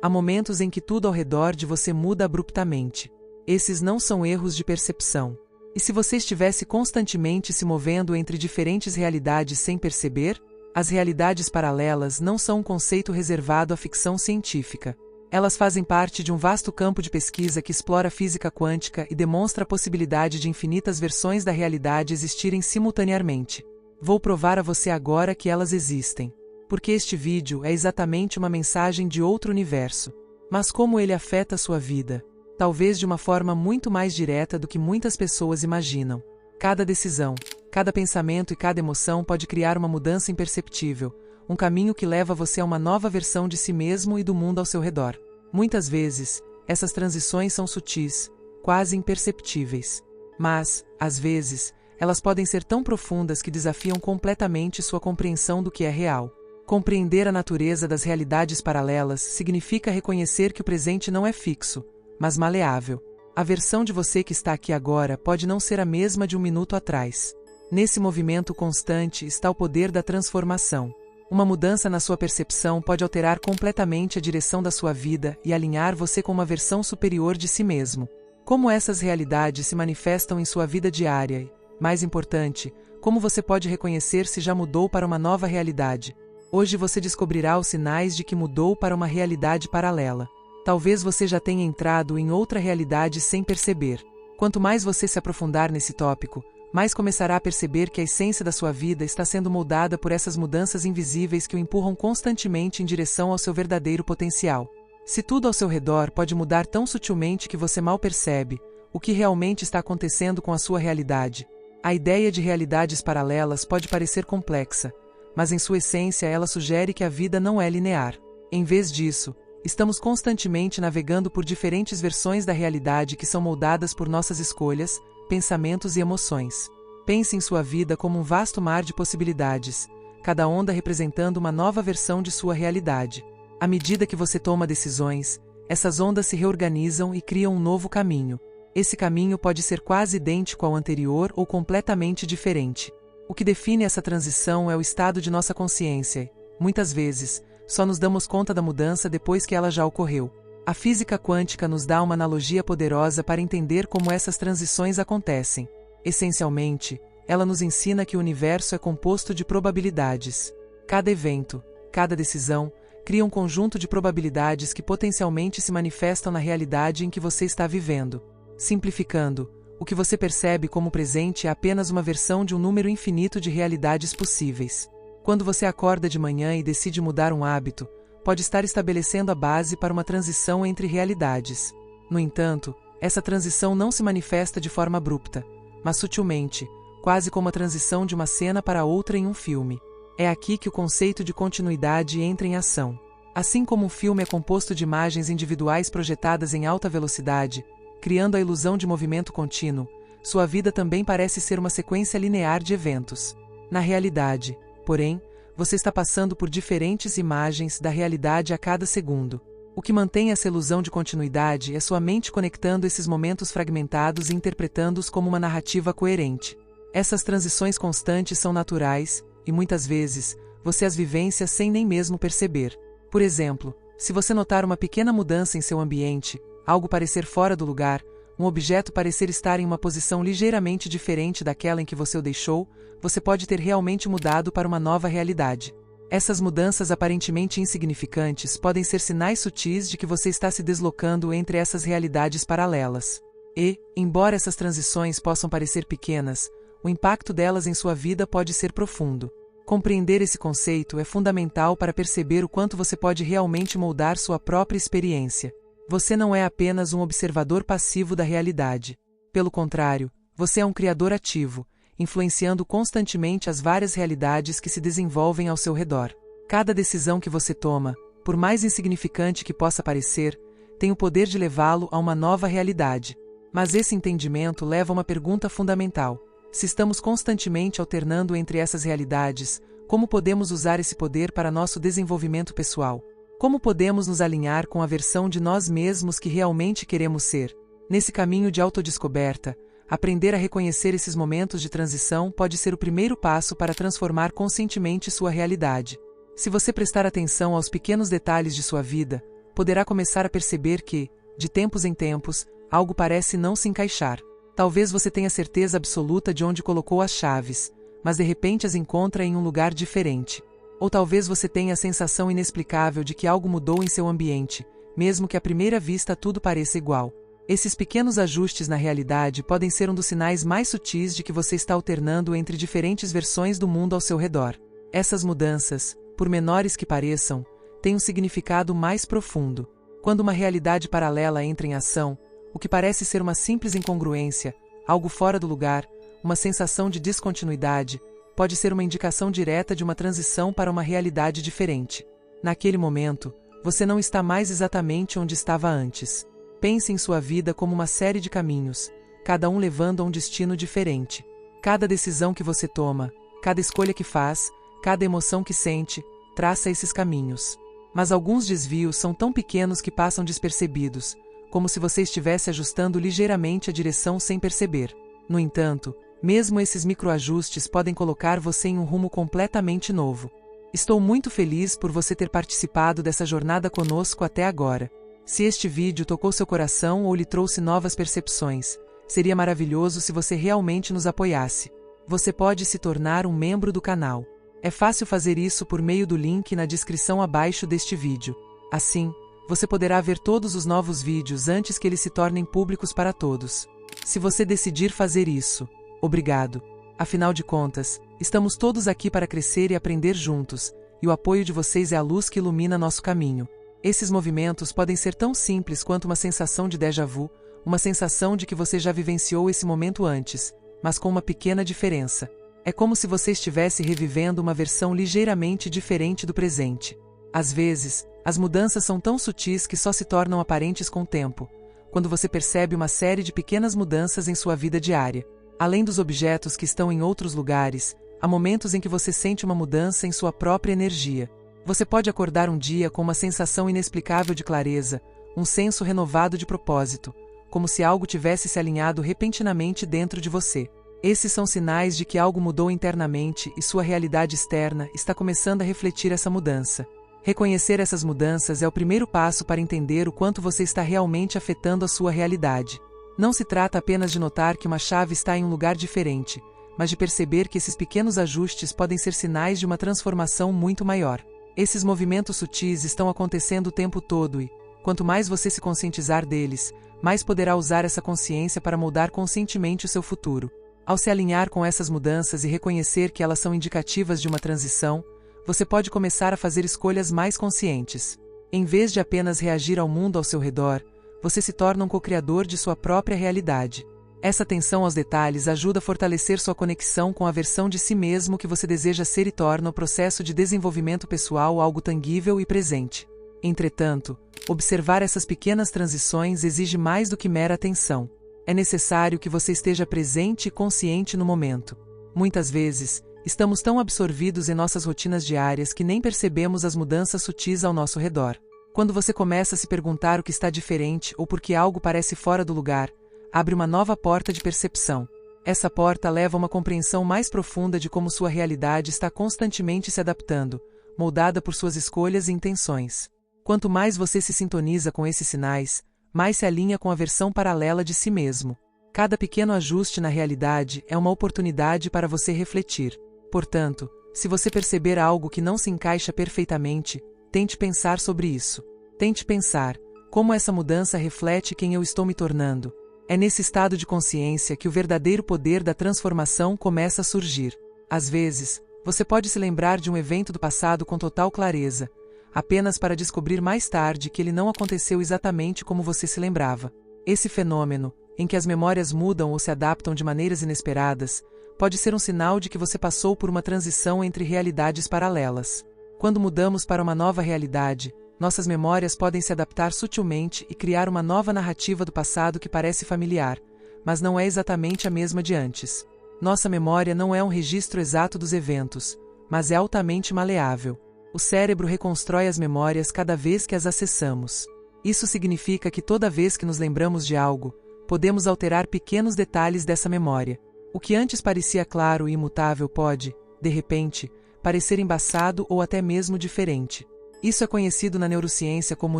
Há momentos em que tudo ao redor de você muda abruptamente. Esses não são erros de percepção. E se você estivesse constantemente se movendo entre diferentes realidades sem perceber? As realidades paralelas não são um conceito reservado à ficção científica. Elas fazem parte de um vasto campo de pesquisa que explora a física quântica e demonstra a possibilidade de infinitas versões da realidade existirem simultaneamente. Vou provar a você agora que elas existem. Porque este vídeo é exatamente uma mensagem de outro universo. Mas como ele afeta a sua vida? Talvez de uma forma muito mais direta do que muitas pessoas imaginam. Cada decisão, cada pensamento e cada emoção pode criar uma mudança imperceptível, um caminho que leva você a uma nova versão de si mesmo e do mundo ao seu redor. Muitas vezes, essas transições são sutis, quase imperceptíveis. Mas, às vezes, elas podem ser tão profundas que desafiam completamente sua compreensão do que é real. Compreender a natureza das realidades paralelas significa reconhecer que o presente não é fixo, mas maleável. A versão de você que está aqui agora pode não ser a mesma de um minuto atrás. Nesse movimento constante está o poder da transformação. Uma mudança na sua percepção pode alterar completamente a direção da sua vida e alinhar você com uma versão superior de si mesmo. Como essas realidades se manifestam em sua vida diária e, mais importante, como você pode reconhecer se já mudou para uma nova realidade? Hoje você descobrirá os sinais de que mudou para uma realidade paralela. Talvez você já tenha entrado em outra realidade sem perceber. Quanto mais você se aprofundar nesse tópico, mais começará a perceber que a essência da sua vida está sendo moldada por essas mudanças invisíveis que o empurram constantemente em direção ao seu verdadeiro potencial. Se tudo ao seu redor pode mudar tão sutilmente que você mal percebe, o que realmente está acontecendo com a sua realidade? A ideia de realidades paralelas pode parecer complexa, mas em sua essência ela sugere que a vida não é linear. Em vez disso, estamos constantemente navegando por diferentes versões da realidade que são moldadas por nossas escolhas, pensamentos e emoções. Pense em sua vida como um vasto mar de possibilidades, cada onda representando uma nova versão de sua realidade. À medida que você toma decisões, essas ondas se reorganizam e criam um novo caminho. Esse caminho pode ser quase idêntico ao anterior ou completamente diferente. O que define essa transição é o estado de nossa consciência. Muitas vezes, só nos damos conta da mudança depois que ela já ocorreu. A física quântica nos dá uma analogia poderosa para entender como essas transições acontecem. Essencialmente, ela nos ensina que o universo é composto de probabilidades. Cada evento, cada decisão, cria um conjunto de probabilidades que potencialmente se manifestam na realidade em que você está vivendo. Simplificando, o que você percebe como presente é apenas uma versão de um número infinito de realidades possíveis. Quando você acorda de manhã e decide mudar um hábito, pode estar estabelecendo a base para uma transição entre realidades. No entanto, essa transição não se manifesta de forma abrupta, mas sutilmente, quase como a transição de uma cena para outra em um filme. É aqui que o conceito de continuidade entra em ação. Assim como um filme é composto de imagens individuais projetadas em alta velocidade, criando a ilusão de movimento contínuo, sua vida também parece ser uma sequência linear de eventos. Na realidade, porém, você está passando por diferentes imagens da realidade a cada segundo. O que mantém essa ilusão de continuidade é sua mente conectando esses momentos fragmentados e interpretando-os como uma narrativa coerente. Essas transições constantes são naturais, e muitas vezes, você as vivencia sem nem mesmo perceber. Por exemplo, se você notar uma pequena mudança em seu ambiente, algo parecer fora do lugar, um objeto parecer estar em uma posição ligeiramente diferente daquela em que você o deixou, você pode ter realmente mudado para uma nova realidade. Essas mudanças aparentemente insignificantes podem ser sinais sutis de que você está se deslocando entre essas realidades paralelas. E, embora essas transições possam parecer pequenas, o impacto delas em sua vida pode ser profundo. Compreender esse conceito é fundamental para perceber o quanto você pode realmente moldar sua própria experiência. Você não é apenas um observador passivo da realidade. Pelo contrário, você é um criador ativo, influenciando constantemente as várias realidades que se desenvolvem ao seu redor. Cada decisão que você toma, por mais insignificante que possa parecer, tem o poder de levá-lo a uma nova realidade. Mas esse entendimento leva a uma pergunta fundamental. Se estamos constantemente alternando entre essas realidades, como podemos usar esse poder para nosso desenvolvimento pessoal? Como podemos nos alinhar com a versão de nós mesmos que realmente queremos ser? Nesse caminho de autodescoberta, aprender a reconhecer esses momentos de transição pode ser o primeiro passo para transformar conscientemente sua realidade. Se você prestar atenção aos pequenos detalhes de sua vida, poderá começar a perceber que, de tempos em tempos, algo parece não se encaixar. Talvez você tenha certeza absoluta de onde colocou as chaves, mas de repente as encontra em um lugar diferente. Ou talvez você tenha a sensação inexplicável de que algo mudou em seu ambiente, mesmo que à primeira vista tudo pareça igual. Esses pequenos ajustes na realidade podem ser um dos sinais mais sutis de que você está alternando entre diferentes versões do mundo ao seu redor. Essas mudanças, por menores que pareçam, têm um significado mais profundo. Quando uma realidade paralela entra em ação, o que parece ser uma simples incongruência, algo fora do lugar, uma sensação de descontinuidade, pode ser uma indicação direta de uma transição para uma realidade diferente. Naquele momento, você não está mais exatamente onde estava antes. Pense em sua vida como uma série de caminhos, cada um levando a um destino diferente. Cada decisão que você toma, cada escolha que faz, cada emoção que sente, traça esses caminhos. Mas alguns desvios são tão pequenos que passam despercebidos, como se você estivesse ajustando ligeiramente a direção sem perceber. No entanto, mesmo esses microajustes podem colocar você em um rumo completamente novo. Estou muito feliz por você ter participado dessa jornada conosco até agora. Se este vídeo tocou seu coração ou lhe trouxe novas percepções, seria maravilhoso se você realmente nos apoiasse. Você pode se tornar um membro do canal. É fácil fazer isso por meio do link na descrição abaixo deste vídeo. Assim, você poderá ver todos os novos vídeos antes que eles se tornem públicos para todos. Se você decidir fazer isso, obrigado. Afinal de contas, estamos todos aqui para crescer e aprender juntos, e o apoio de vocês é a luz que ilumina nosso caminho. Esses movimentos podem ser tão simples quanto uma sensação de déjà vu, uma sensação de que você já vivenciou esse momento antes, mas com uma pequena diferença. É como se você estivesse revivendo uma versão ligeiramente diferente do presente. Às vezes, as mudanças são tão sutis que só se tornam aparentes com o tempo, quando você percebe uma série de pequenas mudanças em sua vida diária. Além dos objetos que estão em outros lugares, há momentos em que você sente uma mudança em sua própria energia. Você pode acordar um dia com uma sensação inexplicável de clareza, um senso renovado de propósito, como se algo tivesse se alinhado repentinamente dentro de você. Esses são sinais de que algo mudou internamente e sua realidade externa está começando a refletir essa mudança. Reconhecer essas mudanças é o primeiro passo para entender o quanto você está realmente afetando a sua realidade. Não se trata apenas de notar que uma chave está em um lugar diferente, mas de perceber que esses pequenos ajustes podem ser sinais de uma transformação muito maior. Esses movimentos sutis estão acontecendo o tempo todo e, quanto mais você se conscientizar deles, mais poderá usar essa consciência para moldar conscientemente o seu futuro. Ao se alinhar com essas mudanças e reconhecer que elas são indicativas de uma transição, você pode começar a fazer escolhas mais conscientes. Em vez de apenas reagir ao mundo ao seu redor, você se torna um co-criador de sua própria realidade. Essa atenção aos detalhes ajuda a fortalecer sua conexão com a versão de si mesmo que você deseja ser e torna o processo de desenvolvimento pessoal algo tangível e presente. Entretanto, observar essas pequenas transições exige mais do que mera atenção. É necessário que você esteja presente e consciente no momento. Muitas vezes, estamos tão absorvidos em nossas rotinas diárias que nem percebemos as mudanças sutis ao nosso redor. Quando você começa a se perguntar o que está diferente ou por que algo parece fora do lugar, abre uma nova porta de percepção. Essa porta leva a uma compreensão mais profunda de como sua realidade está constantemente se adaptando, moldada por suas escolhas e intenções. Quanto mais você se sintoniza com esses sinais, mais se alinha com a versão paralela de si mesmo. Cada pequeno ajuste na realidade é uma oportunidade para você refletir. Portanto, se você perceber algo que não se encaixa perfeitamente, tente pensar sobre isso. Tente pensar, como essa mudança reflete quem eu estou me tornando? É nesse estado de consciência que o verdadeiro poder da transformação começa a surgir. Às vezes, você pode se lembrar de um evento do passado com total clareza, apenas para descobrir mais tarde que ele não aconteceu exatamente como você se lembrava. Esse fenômeno, em que as memórias mudam ou se adaptam de maneiras inesperadas, pode ser um sinal de que você passou por uma transição entre realidades paralelas. Quando mudamos para uma nova realidade, nossas memórias podem se adaptar sutilmente e criar uma nova narrativa do passado que parece familiar, mas não é exatamente a mesma de antes. Nossa memória não é um registro exato dos eventos, mas é altamente maleável. O cérebro reconstrói as memórias cada vez que as acessamos. Isso significa que toda vez que nos lembramos de algo, podemos alterar pequenos detalhes dessa memória. O que antes parecia claro e imutável pode, de repente, parecer embaçado ou até mesmo diferente. Isso é conhecido na neurociência como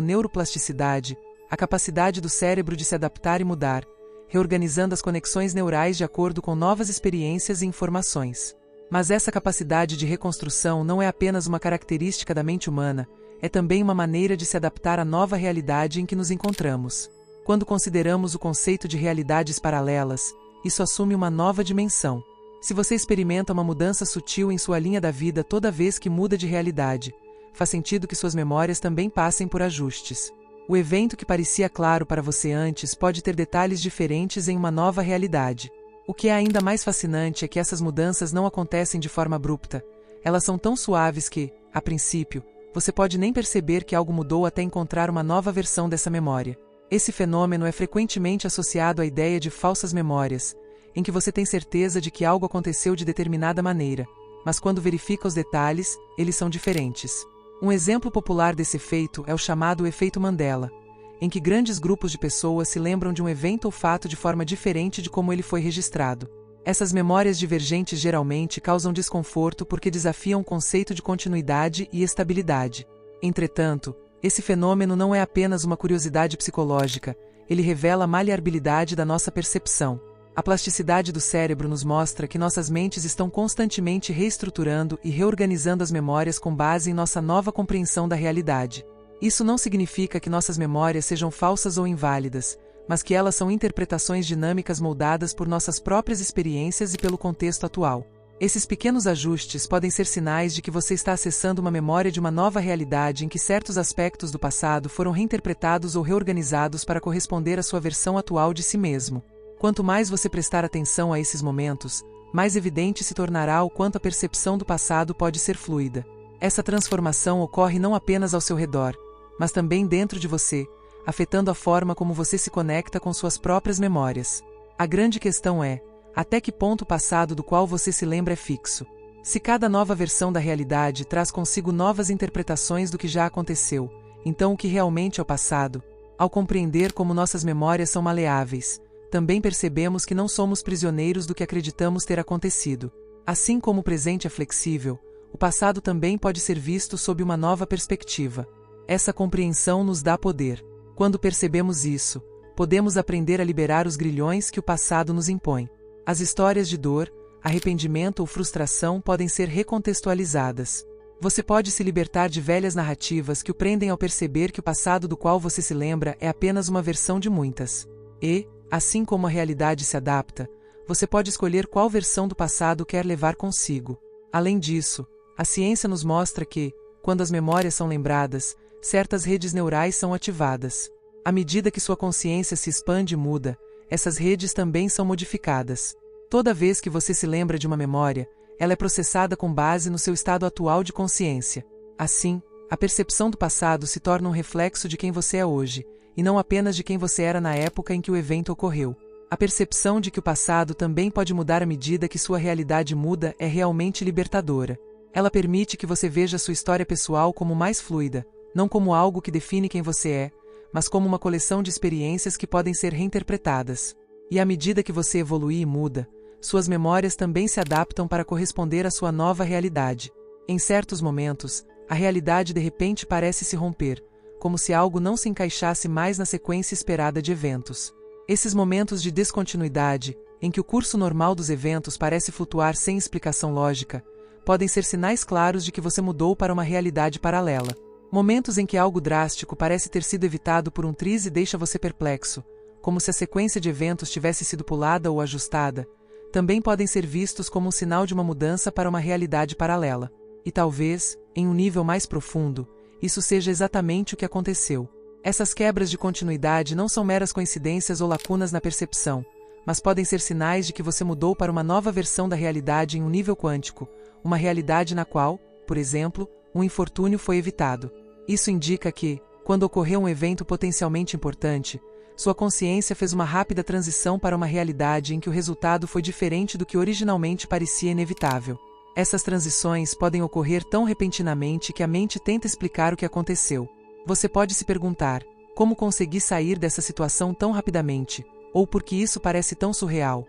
neuroplasticidade, a capacidade do cérebro de se adaptar e mudar, reorganizando as conexões neurais de acordo com novas experiências e informações. Mas essa capacidade de reconstrução não é apenas uma característica da mente humana, é também uma maneira de se adaptar à nova realidade em que nos encontramos. Quando consideramos o conceito de realidades paralelas, isso assume uma nova dimensão. Se você experimenta uma mudança sutil em sua linha da vida toda vez que muda de realidade, faz sentido que suas memórias também passem por ajustes. O evento que parecia claro para você antes pode ter detalhes diferentes em uma nova realidade. O que é ainda mais fascinante é que essas mudanças não acontecem de forma abrupta. Elas são tão suaves que, a princípio, você pode nem perceber que algo mudou até encontrar uma nova versão dessa memória. Esse fenômeno é frequentemente associado à ideia de falsas memórias, em que você tem certeza de que algo aconteceu de determinada maneira, mas quando verifica os detalhes, eles são diferentes. Um exemplo popular desse efeito é o chamado efeito Mandela, em que grandes grupos de pessoas se lembram de um evento ou fato de forma diferente de como ele foi registrado. Essas memórias divergentes geralmente causam desconforto porque desafiam o conceito de continuidade e estabilidade. Entretanto, esse fenômeno não é apenas uma curiosidade psicológica, ele revela a maleabilidade da nossa percepção. A plasticidade do cérebro nos mostra que nossas mentes estão constantemente reestruturando e reorganizando as memórias com base em nossa nova compreensão da realidade. Isso não significa que nossas memórias sejam falsas ou inválidas, mas que elas são interpretações dinâmicas moldadas por nossas próprias experiências e pelo contexto atual. Esses pequenos ajustes podem ser sinais de que você está acessando uma memória de uma nova realidade em que certos aspectos do passado foram reinterpretados ou reorganizados para corresponder à sua versão atual de si mesmo. Quanto mais você prestar atenção a esses momentos, mais evidente se tornará o quanto a percepção do passado pode ser fluida. Essa transformação ocorre não apenas ao seu redor, mas também dentro de você, afetando a forma como você se conecta com suas próprias memórias. A grande questão é, até que ponto o passado do qual você se lembra é fixo? Se cada nova versão da realidade traz consigo novas interpretações do que já aconteceu, então o que realmente é o passado? Ao compreender como nossas memórias são maleáveis, também percebemos que não somos prisioneiros do que acreditamos ter acontecido. Assim como o presente é flexível, o passado também pode ser visto sob uma nova perspectiva. Essa compreensão nos dá poder. Quando percebemos isso, podemos aprender a liberar os grilhões que o passado nos impõe. As histórias de dor, arrependimento ou frustração podem ser recontextualizadas. Você pode se libertar de velhas narrativas que o prendem ao perceber que o passado do qual você se lembra é apenas uma versão de muitas. E, assim como a realidade se adapta, você pode escolher qual versão do passado quer levar consigo. Além disso, a ciência nos mostra que, quando as memórias são lembradas, certas redes neurais são ativadas. À medida que sua consciência se expande e muda, essas redes também são modificadas. Toda vez que você se lembra de uma memória, ela é processada com base no seu estado atual de consciência. Assim, a percepção do passado se torna um reflexo de quem você é hoje, e não apenas de quem você era na época em que o evento ocorreu. A percepção de que o passado também pode mudar à medida que sua realidade muda é realmente libertadora. Ela permite que você veja sua história pessoal como mais fluida, não como algo que define quem você é, mas como uma coleção de experiências que podem ser reinterpretadas. E à medida que você evolui e muda, suas memórias também se adaptam para corresponder à sua nova realidade. Em certos momentos, a realidade de repente parece se romper, como se algo não se encaixasse mais na sequência esperada de eventos. Esses momentos de descontinuidade, em que o curso normal dos eventos parece flutuar sem explicação lógica, podem ser sinais claros de que você mudou para uma realidade paralela. Momentos em que algo drástico parece ter sido evitado por um triz e deixa você perplexo, como se a sequência de eventos tivesse sido pulada ou ajustada, também podem ser vistos como um sinal de uma mudança para uma realidade paralela. E talvez, em um nível mais profundo, isso seja exatamente o que aconteceu. Essas quebras de continuidade não são meras coincidências ou lacunas na percepção, mas podem ser sinais de que você mudou para uma nova versão da realidade em um nível quântico, uma realidade na qual, por exemplo, um infortúnio foi evitado. Isso indica que, quando ocorreu um evento potencialmente importante, sua consciência fez uma rápida transição para uma realidade em que o resultado foi diferente do que originalmente parecia inevitável. Essas transições podem ocorrer tão repentinamente que a mente tenta explicar o que aconteceu. Você pode se perguntar, como consegui sair dessa situação tão rapidamente, ou por que isso parece tão surreal?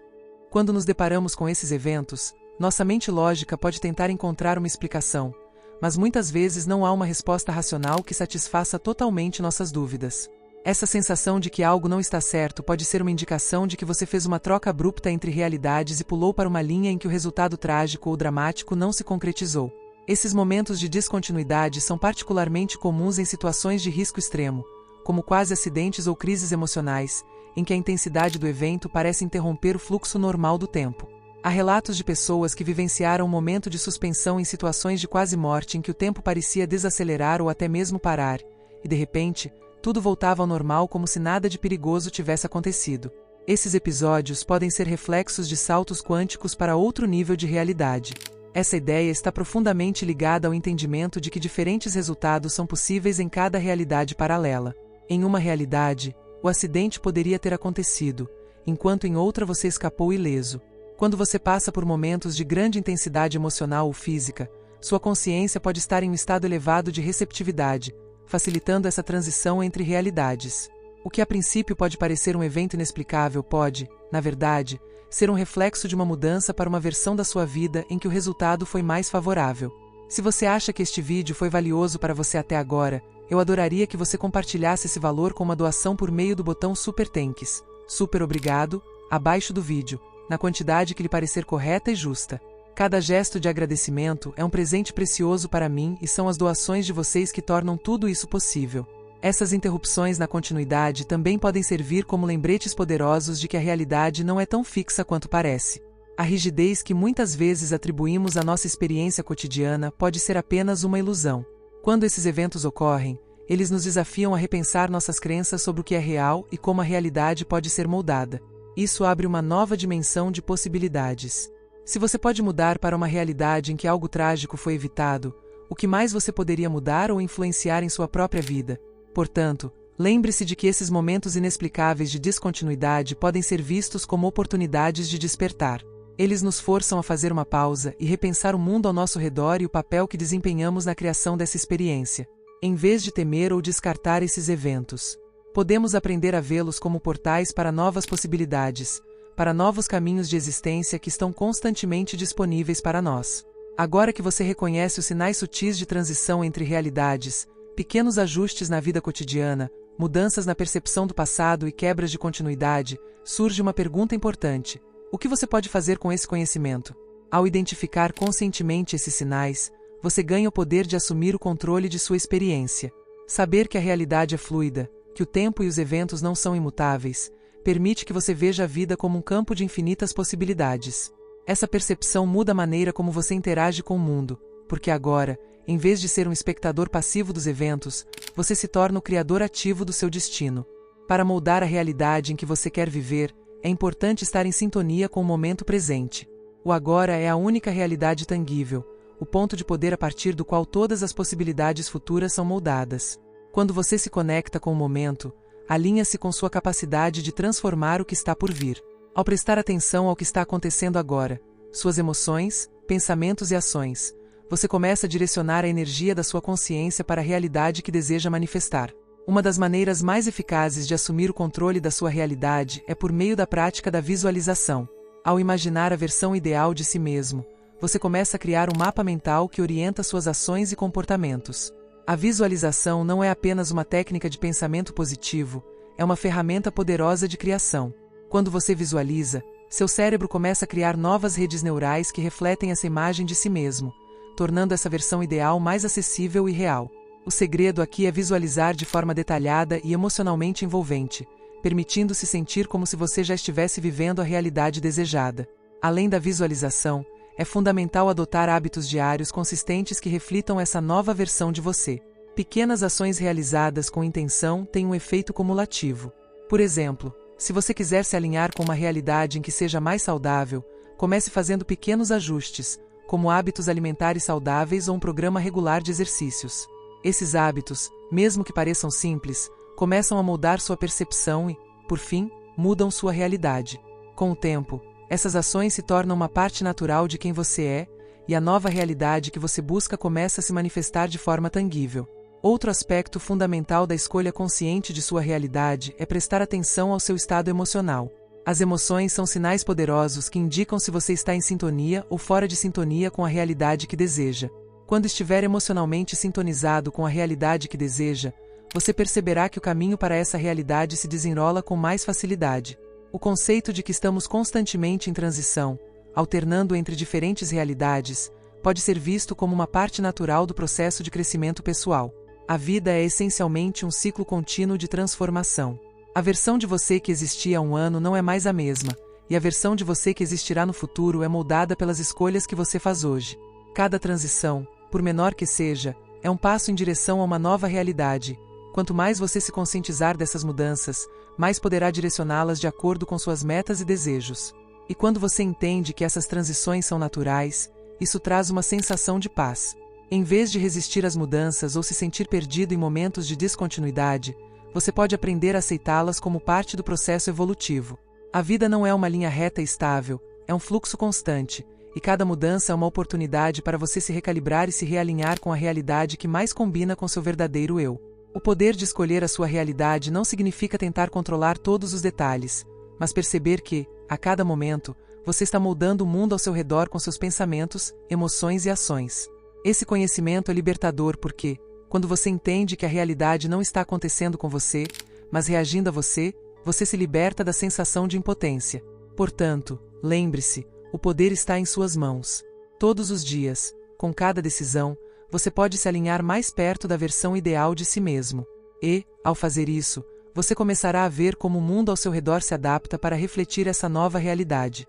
Quando nos deparamos com esses eventos, nossa mente lógica pode tentar encontrar uma explicação, mas muitas vezes não há uma resposta racional que satisfaça totalmente nossas dúvidas. Essa sensação de que algo não está certo pode ser uma indicação de que você fez uma troca abrupta entre realidades e pulou para uma linha em que o resultado trágico ou dramático não se concretizou. Esses momentos de descontinuidade são particularmente comuns em situações de risco extremo, como quase acidentes ou crises emocionais, em que a intensidade do evento parece interromper o fluxo normal do tempo. Há relatos de pessoas que vivenciaram um momento de suspensão em situações de quase morte em que o tempo parecia desacelerar ou até mesmo parar, e de repente, tudo voltava ao normal como se nada de perigoso tivesse acontecido. Esses episódios podem ser reflexos de saltos quânticos para outro nível de realidade. Essa ideia está profundamente ligada ao entendimento de que diferentes resultados são possíveis em cada realidade paralela. Em uma realidade, o acidente poderia ter acontecido, enquanto em outra você escapou ileso. Quando você passa por momentos de grande intensidade emocional ou física, sua consciência pode estar em um estado elevado de receptividade, facilitando essa transição entre realidades. O que a princípio pode parecer um evento inexplicável pode, na verdade, ser um reflexo de uma mudança para uma versão da sua vida em que o resultado foi mais favorável. Se você acha que este vídeo foi valioso para você até agora, eu adoraria que você compartilhasse esse valor com uma doação por meio do botão Super Thanks, Super Obrigado, abaixo do vídeo, na quantidade que lhe parecer correta e justa. Cada gesto de agradecimento é um presente precioso para mim e são as doações de vocês que tornam tudo isso possível. Essas interrupções na continuidade também podem servir como lembretes poderosos de que a realidade não é tão fixa quanto parece. A rigidez que muitas vezes atribuímos à nossa experiência cotidiana pode ser apenas uma ilusão. Quando esses eventos ocorrem, eles nos desafiam a repensar nossas crenças sobre o que é real e como a realidade pode ser moldada. Isso abre uma nova dimensão de possibilidades. Se você pode mudar para uma realidade em que algo trágico foi evitado, o que mais você poderia mudar ou influenciar em sua própria vida? Portanto, lembre-se de que esses momentos inexplicáveis de descontinuidade podem ser vistos como oportunidades de despertar. Eles nos forçam a fazer uma pausa e repensar o mundo ao nosso redor e o papel que desempenhamos na criação dessa experiência. Em vez de temer ou descartar esses eventos, podemos aprender a vê-los como portais para novas possibilidades, para novos caminhos de existência que estão constantemente disponíveis para nós. Agora que você reconhece os sinais sutis de transição entre realidades, pequenos ajustes na vida cotidiana, mudanças na percepção do passado e quebras de continuidade, surge uma pergunta importante: o que você pode fazer com esse conhecimento? Ao identificar conscientemente esses sinais, você ganha o poder de assumir o controle de sua experiência. Saber que a realidade é fluida, que o tempo e os eventos não são imutáveis, permite que você veja a vida como um campo de infinitas possibilidades. Essa percepção muda a maneira como você interage com o mundo, porque agora, em vez de ser um espectador passivo dos eventos, você se torna o criador ativo do seu destino. Para moldar a realidade em que você quer viver, é importante estar em sintonia com o momento presente. O agora é a única realidade tangível, o ponto de poder a partir do qual todas as possibilidades futuras são moldadas. Quando você se conecta com o momento, alinha-se com sua capacidade de transformar o que está por vir. Ao prestar atenção ao que está acontecendo agora, suas emoções, pensamentos e ações, você começa a direcionar a energia da sua consciência para a realidade que deseja manifestar. Uma das maneiras mais eficazes de assumir o controle da sua realidade é por meio da prática da visualização. Ao imaginar a versão ideal de si mesmo, você começa a criar um mapa mental que orienta suas ações e comportamentos. A visualização não é apenas uma técnica de pensamento positivo, é uma ferramenta poderosa de criação. Quando você visualiza, seu cérebro começa a criar novas redes neurais que refletem essa imagem de si mesmo, tornando essa versão ideal mais acessível e real. O segredo aqui é visualizar de forma detalhada e emocionalmente envolvente, permitindo-se sentir como se você já estivesse vivendo a realidade desejada. Além da visualização, é fundamental adotar hábitos diários consistentes que reflitam essa nova versão de você. Pequenas ações realizadas com intenção têm um efeito cumulativo. Por exemplo, se você quiser se alinhar com uma realidade em que seja mais saudável, comece fazendo pequenos ajustes, como hábitos alimentares saudáveis ou um programa regular de exercícios. Esses hábitos, mesmo que pareçam simples, começam a moldar sua percepção e, por fim, mudam sua realidade. Com o tempo, essas ações se tornam uma parte natural de quem você é, e a nova realidade que você busca começa a se manifestar de forma tangível. Outro aspecto fundamental da escolha consciente de sua realidade é prestar atenção ao seu estado emocional. As emoções são sinais poderosos que indicam se você está em sintonia ou fora de sintonia com a realidade que deseja. Quando estiver emocionalmente sintonizado com a realidade que deseja, você perceberá que o caminho para essa realidade se desenrola com mais facilidade. O conceito de que estamos constantemente em transição, alternando entre diferentes realidades, pode ser visto como uma parte natural do processo de crescimento pessoal. A vida é essencialmente um ciclo contínuo de transformação. A versão de você que existia há um ano não é mais a mesma, e a versão de você que existirá no futuro é moldada pelas escolhas que você faz hoje. Cada transição, por menor que seja, é um passo em direção a uma nova realidade. Quanto mais você se conscientizar dessas mudanças, mais poderá direcioná-las de acordo com suas metas e desejos. E quando você entende que essas transições são naturais, isso traz uma sensação de paz. Em vez de resistir às mudanças ou se sentir perdido em momentos de descontinuidade, você pode aprender a aceitá-las como parte do processo evolutivo. A vida não é uma linha reta e estável, é um fluxo constante, e cada mudança é uma oportunidade para você se recalibrar e se realinhar com a realidade que mais combina com seu verdadeiro eu. O poder de escolher a sua realidade não significa tentar controlar todos os detalhes, mas perceber que, a cada momento, você está moldando o mundo ao seu redor com seus pensamentos, emoções e ações. Esse conhecimento é libertador porque, quando você entende que a realidade não está acontecendo com você, mas reagindo a você, você se liberta da sensação de impotência. Portanto, lembre-se, o poder está em suas mãos. Todos os dias, com cada decisão, você pode se alinhar mais perto da versão ideal de si mesmo. E, ao fazer isso, você começará a ver como o mundo ao seu redor se adapta para refletir essa nova realidade.